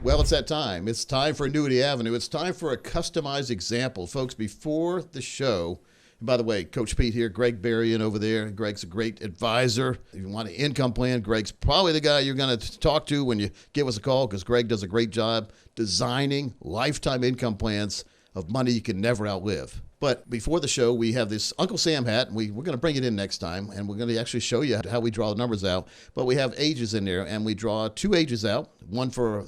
Well, it's that time. It's time for Annuity Avenue. It's time for a customized example. Folks, before the show, and by the way, Coach Pete here, Greg Berrien over there. Greg's a great advisor. If you want an income plan, Greg's probably the guy you're going to talk to when you give us a call, because Greg does a great job designing lifetime income plans of money you can never outlive. But before the show, we have this Uncle Sam hat, and we're going to bring it in next time, and we're going to actually show you how we draw the numbers out. But we have ages in there, and we draw 2 ages out, one for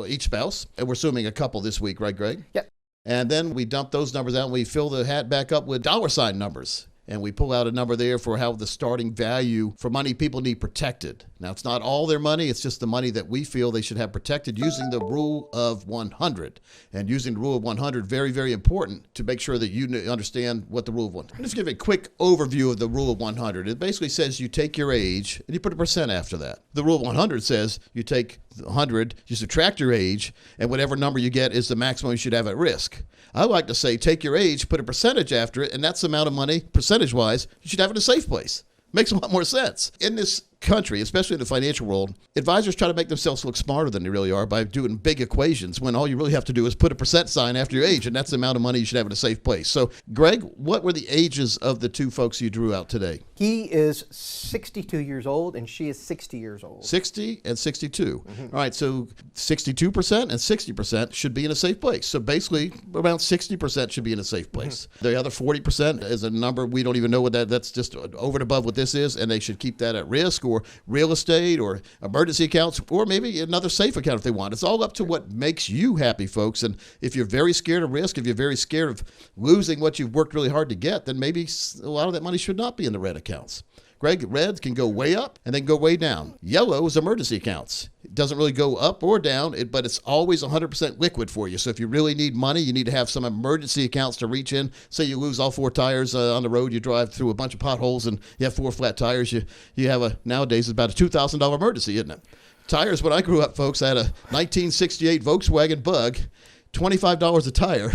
each spouse, and we're assuming a couple this week, right, Greg? Yep. And then we dump those numbers out, and we fill the hat back up with dollar sign numbers. And we pull out a number there for how the starting value for money people need protected. Now, it's not all their money. It's just the money that we feel they should have protected using the rule of 100. And using the rule of 100, very, very important to make sure that you understand what the rule of 100. Let's give a quick overview of the rule of 100. It basically says you take your age and you put a percent after that. The rule of 100 says you take 100, you subtract your age, and whatever number you get is the maximum you should have at risk. I like to say take your age, put a percentage after it, and that's the amount of money, percentage-wise, you should have in a safe place. Makes a lot more sense. In this country, especially in the financial world, advisors try to make themselves look smarter than they really are by doing big equations when all you really have to do is put a percent sign after your age, and that's the amount of money you should have in a safe place. So, Greg, what were the ages of the 2 folks you drew out today? He is 62 years old and she is 60 years old. 60 and 62. All right, so 62% and 60% should be in a safe place. So basically, around 60% should be in a safe place. The other 40% is a number we don't even know what that's just over and above what this is, and they should keep that at risk, or real estate, or emergency accounts, or maybe another safe account if they want. It's all up to what makes you happy, folks. And if you're very scared of risk, if you're very scared of losing what you've worked really hard to get, then maybe a lot of that money should not be in the red accounts. Greg, red can go way up and then go way down. Yellow is emergency accounts. It doesn't really go up or down, but it's always 100% liquid for you. So if you really need money, you need to have some emergency accounts to reach in. Say you lose all 4 tires on the road, you drive through a bunch of potholes and you have 4 flat tires. You have nowadays it's about a $2,000 emergency, isn't it? Tires, when I grew up, folks, I had a 1968 Volkswagen Bug, $25 a tire.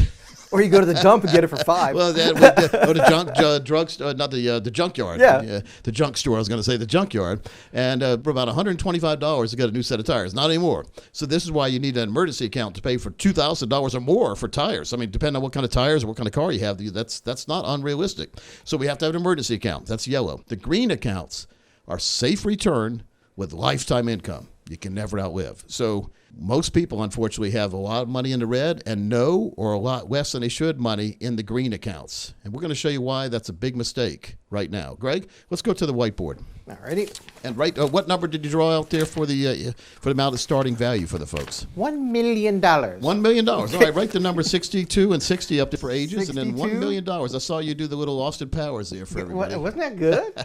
Or you go to the dump and get it for $5. Well, the drugstore, not the junkyard. Yeah. The junk store, I was going to say, the junkyard. And for about $125 to get a new set of tires. Not anymore. So this is why you need an emergency account to pay for $2,000 or more for tires. I mean, depending on what kind of tires or what kind of car you have, that's not unrealistic. So we have to have an emergency account. That's yellow. The green accounts are safe return with lifetime income you can never outlive. So most people, unfortunately, have a lot of money in the red and no, or a lot less than they should, money in the green accounts. And we're going to show you why that's a big mistake right now. Greg, let's go to the whiteboard. All righty. And what number did you draw out there for the amount of starting value for the folks? $1 million. $1 million. All right, write the number 62 and 60 up there for ages, 62? and then $1 million. I saw you do the little Austin Powers there for everybody. Wasn't that good?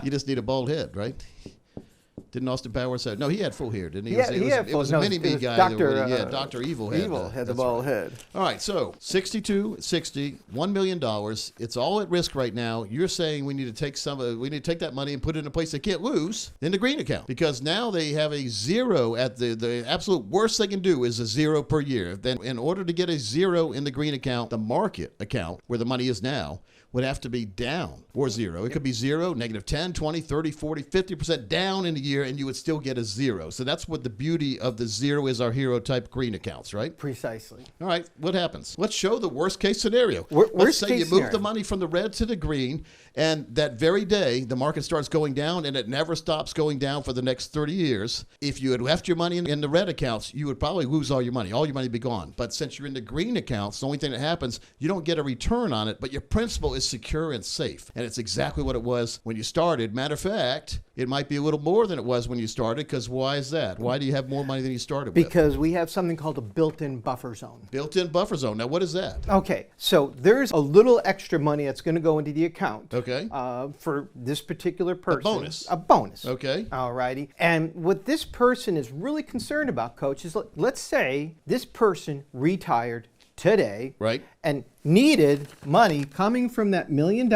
You just need a bald head, right? Didn't Austin Powers have? No, he had full hair, didn't he? It was a mini-me guy. Dr. Evil had the bald head. All right, so 62, 60, $1 million. It's all at risk right now. You're saying we need to take that money and put it in a place they can't lose, in the green account, because now they have a zero at the absolute worst they can do is a 0 per year. Then in order to get a 0 in the green account, the market account, where the money is now, would have to be down or 0. It could be 0, negative 10, 20, 30, 40, 50% down in a year, and you would still get a 0. So that's what the beauty of the 0 is our hero type green accounts, right? Precisely. All right, what happens? Let's show the worst case scenario. Let's say you move the money from the red to the green, and that very day the market starts going down, and it never stops going down for the next 30 years. If you had left your money in the red accounts, you would probably lose all your money. All your money would be gone. But since you're in the green accounts, the only thing that happens, you don't get a return on it, but your principal is secure and safe. And it's exactly what it was when you started. Matter of fact, it might be a little more than it was when you started, because why is that? Why do you have more money than you started with? Because we have something called a built-in buffer zone. Built-in buffer zone. Now, what is that? Okay, so there's a little extra money that's going to go into the account. Okay. For this particular person. A bonus. A bonus. Okay. All righty. And what this person is really concerned about, Coach, is let's say this person retired today, right, and needed money coming from that $1 million,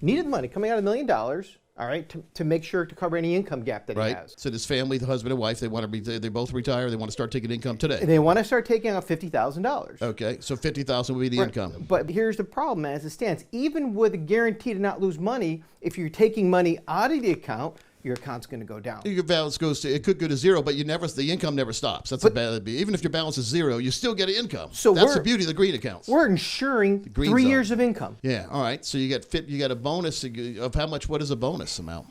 needed money coming out of $1 million, all right, to make sure to cover any income gap that he has. So this family, the husband and wife, they both retire, they want to start taking income today. They want to start taking out $50,000. Okay, so $50,000 would be the income. But here's the problem as it stands. Even with a guarantee to not lose money, if you're taking money out of the account, your account's going to go down. Your balance it could go to zero, but the income never stops. That's a bad. Even if your balance is zero, you still get an income. So that's the beauty of the green accounts. We're insuring 3 zone. years of income. Yeah. All right. So you got a bonus of how much? What is a bonus amount?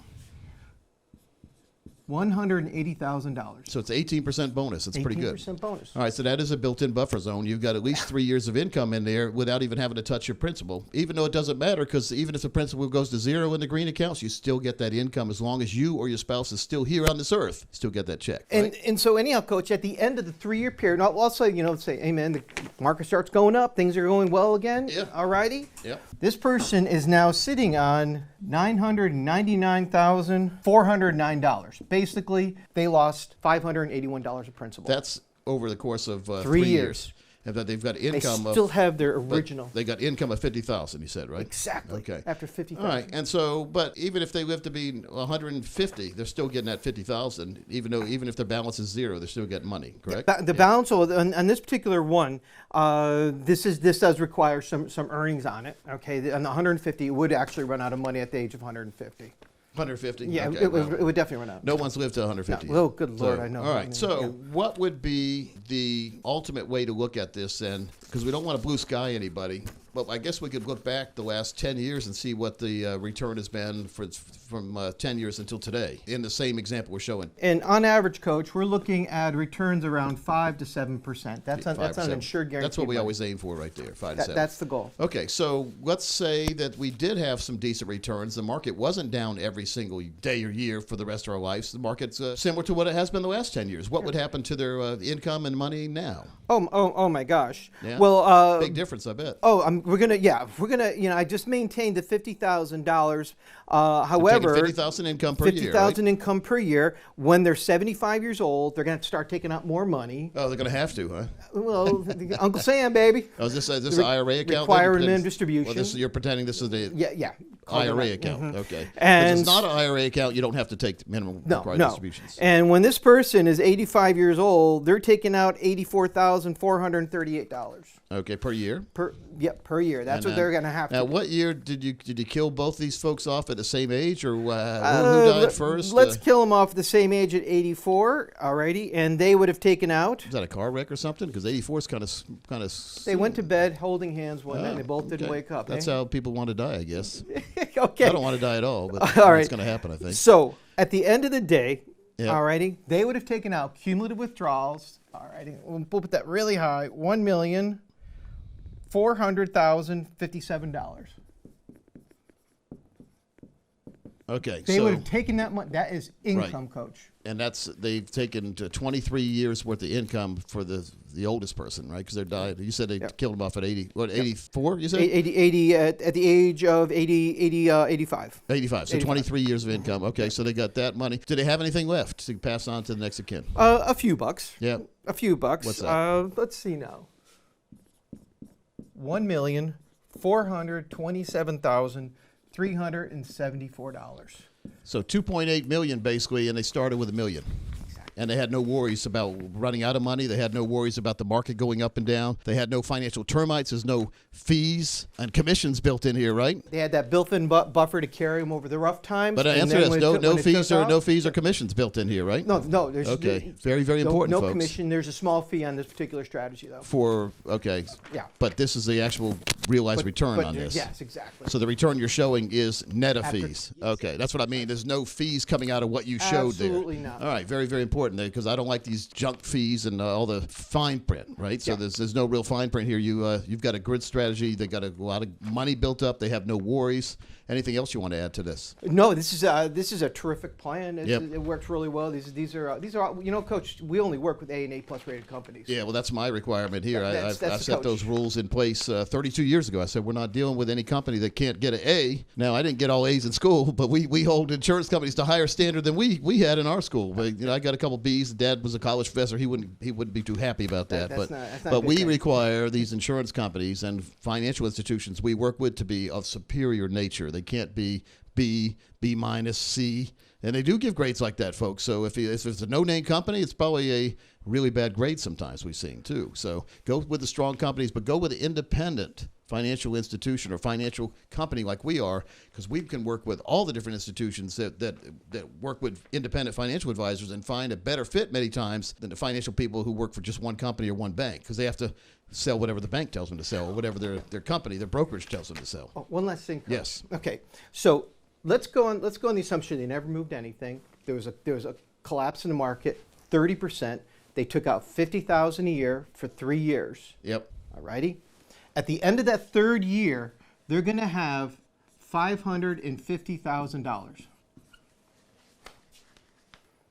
$180,000. So it's 18% bonus. It's pretty good. 18% bonus. All right, so that is a built-in buffer zone. You've got at least 3 years of income in there without even having to touch your principal, even though it doesn't matter, because even if the principal goes to zero in the green accounts, you still get that income as long as you or your spouse is still here on this earth. Still get that check. Right? And so anyhow, Coach, at the end of the 3-year period, I'll say, say, hey, man, the market starts going up. Things are going well again. Yeah. All righty. Yeah. This person is now sitting on $999,409. Basically, they lost $581 of principal. That's over the course of 3 years. And that they've got income. They still have their original. They got income of $50,000. You said, right? Exactly. Okay. After $50,000. All right, and so, but even if they live to be 150, they're still getting that $50,000. Even if their balance is zero, they're still getting money. Correct. The balance on this particular one, this does require some earnings on it. Okay, on the 150, it would actually run out of money at the age of 150. 150? Yeah, okay, it would definitely run out. No one's lived to 150. No. Oh, good Lord, I know. All right, so yeah. what would be the ultimate way to look at this then? Because we don't want to blue sky anybody. Well, I guess we could look back the last 10 years and see what the return has been from 10 years until today in the same example we're showing. And on average, Coach, we're looking at returns around 5 to 7%. That's on an insured guarantee. That's what we always aim for right there, 5 to 7. That's the goal. Okay, so let's say that we did have some decent returns. The market wasn't down every single day or year for the rest of our lives. The market's similar to what it has been the last 10 years. What would happen to their income and money now? Oh my gosh. Yeah? Well, big difference, I bet. We're gonna. I just maintained the $50,000. However, $50,000 income per year. $50,000 income per year. When they're 75 years old, they're gonna have to start taking out more money. Oh, they're gonna have to, huh? Well, Uncle Sam, baby. Oh, is this an IRA account? Require minimum distribution. Well, you're pretending this is the IRA account. Mm-hmm. Okay. And if it's not an IRA account, you don't have to take minimum required distributions. And when this person is 85 years old, they're taking out $84,438. Okay, per year. Per year. That's what they're going to have to. Now, what year did you kill both these folks off at the same age, or who died first? Let's kill them off at the same age at 84. Alrighty, and they would have taken out. Was that a car wreck or something? Because 84 is kind of. They went to bed holding hands one night. And they both didn't wake up. That's how people want to die, I guess. Okay. I don't want to die at all, but it's going to happen, I think. So at the end of the day, Yep. alrighty, they would have taken out cumulative withdrawals. Alrighty, we'll put that really high: $1,400,057. Okay, they would have taken that money. That is income, Coach. And they've taken 23 years worth of income for the oldest person, right? Because they died. You said they killed them off at 80. What, 84? You said 80 at the age of 85. 85. So 23 years of income. Okay, so they got that money. Do they have anything left to pass on to the next of kin? A few bucks. Yeah. A few bucks. What's that? Let's see now. $1,427,374. So $2.8 million basically, and they started with $1 million. And they had no worries about running out of money. They had no worries about the market going up and down. They had no financial termites. There's no fees and commissions built in here, right? They had that built-in buffer to carry them over the rough times. But answer this: no fees or commissions built in here, right? No. There's very important, no folks. commission. There's a small fee on this particular strategy, though. Yeah. But this is the actual realized return on this. Yes, exactly. So the return you're showing is net of fees. Okay, that's what I mean. There's no fees coming out of what you showed there. Absolutely not. All right, very, very important. Because I don't like these junk fees and all the fine print, right? So there's no real fine print here. You've got a good strategy. They got a lot of money built up. They have no worries. Anything else you want to add to this? No, this is a terrific plan. It works really well. These are Coach. We only work with A and A plus rated companies. Yeah, well, that's my requirement here. I set those Coach. rules in place 32 years ago. I said we're not dealing with any company that can't get an A. Now I didn't get all A's in school, but we hold insurance companies to higher standard than we had in our school. But I got a couple B's. Dad was a college professor. He wouldn't be too happy about that. But we require these insurance companies and financial institutions we work with to be of superior nature. They can't be B, B minus, C. And they do give grades like that, folks. So if it's a no-name company, it's probably a really bad grade sometimes we've seen too. So go with the strong companies, but go with the independent financial institution or financial company like we are, because we can work with all the different institutions that work with independent financial advisors and find a better fit many times than the financial people who work for just one company or one bank, because they have to sell whatever the bank tells them to sell or whatever their company, their brokerage tells them to sell. Oh, one last thing, Coach. Yes. Okay, so let's go on the assumption they never moved anything. There was a collapse in the market, 30%. They took out $50,000 a year for 3 years. Yep. All righty. At the end of that third year, they're going to have $550,000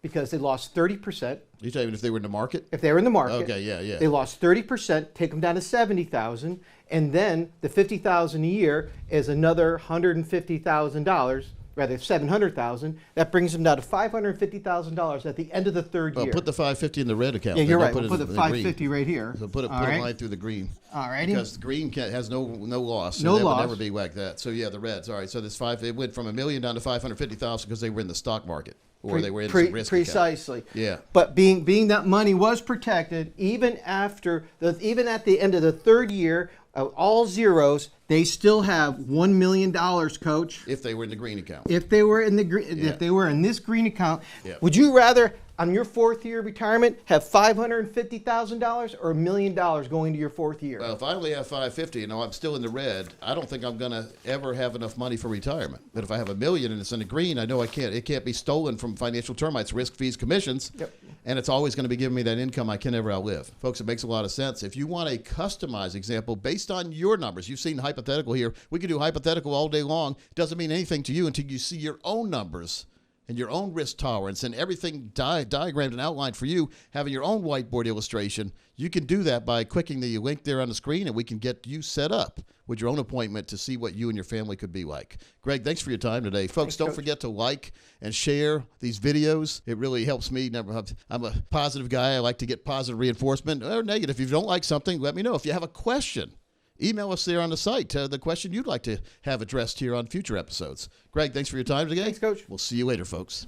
because they lost 30%. You tell me if they were in the market? If they were in the market, Okay, yeah. they lost 30%, take them down to 70,000, and then the 50,000 a year is another $150,000. Rather, 700,000. That brings them down to $550,000 at the end of the third year. Put the 550 in the red account. Yeah, you're right. Put We'll put the 550 right here. So put a line through the green. All righty. Because the green has no loss. No That loss. would never be like that. So yeah, the reds. All right. So this it went from $1 million down to 550,000 because they were in the stock market or they were in some risk precisely. account. Yeah. But being that money was protected, even at the end of the third year, all zeros, they still have $1 million, Coach. If they were in the green account. If they were in the if they were in this green account, Yeah. would you rather on your fourth year retirement have $550,000 or $1 million going to your fourth year? Well, if I only have 550 and I'm still in the red, I don't think I'm going to ever have enough money for retirement. But if I have $1 million and it's in the green, I know it can't be stolen from financial termites, risk, fees, commissions. Yep. And it's always going to be giving me that income I can never outlive. Folks, it makes a lot of sense. If you want a customized example based on your numbers, you've seen hypothetical here. We could do hypothetical all day long. It doesn't mean anything to you until you see your own numbers and your own risk tolerance and everything diagrammed and outlined for you, having your own whiteboard illustration. You can do that by clicking the link there on the screen, and we can get you set up with your own appointment to see what you and your family could be like. Greg, thanks for your time today. Folks, don't forget to like and share these videos. It really helps me. I'm a positive guy. I like to get positive reinforcement or negative. If you don't like something, let me know. If you have a question, email us there on the site, the question you'd like to have addressed here on future episodes. Greg, thanks for your time today. Thanks, Coach. We'll see you later, folks.